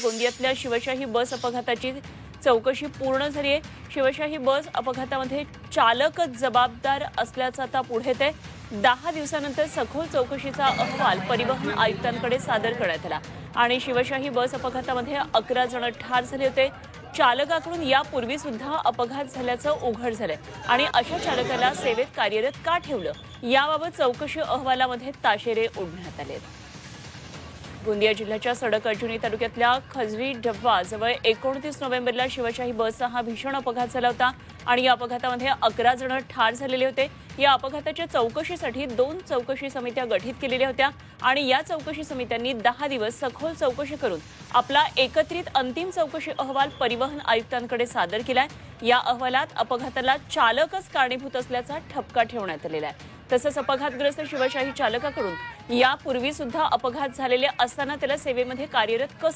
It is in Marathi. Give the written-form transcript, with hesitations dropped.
गोंदियातल्या शिवशाही बस अपघाताची चौकशी पूर्ण झाली आहे। शिवशाही बस अपघातामध्ये चालकच जबाबदार असल्याचं आता पुढे येतंय। 10 दिवसानंतर सखोल चौकशीचा अहवाल परिवहन आयुक्तांकडे सादर करण्यात आला आणि शिवशाही बस अपघातामध्ये 11 जण ठार झाले होते। चालकाकडून यापूर्वी सुद्धा अपघात झाल्याचं उघड झालंय आणि अशा चालकाला सेवेत कार्यरत का ठेवलं याबाबत चौकशी अहवालामध्ये ताशेरे ओढण्यात आले। गोंदिया जिल्ह्याच्या सडक अर्जुनी तालुक्यातल्या खजरी डब्बा जवळ 29 नोव्हेंबरला शिवशाही बसचा हा भीषण अपघात झाला होता आणि या अपघातामध्ये 11 जण ठार झालेले होते। या अपघाताच्या चौकशीसाठी 2 चौकशी समित्या गठीत केलेल्या होत्या आणि या चौकशी समित्यांनी 10 दिवस सखोल चौकशी करून आपला एकत्रित अंतिम चौकशी अहवाल परिवहन आयुक्तांकडे सादर केलाय। या अहवालात अपघाताला चालकच कारणीभूत असल्याचा ठपका ठेवण्यात आलेला आहे। तसंच अपघातग्रस्त शिवशाही चालकाकडून यापूर्वी सुद्धा अपघात झालेले असताना त्याला सेवेमध्ये कार्यरत कसं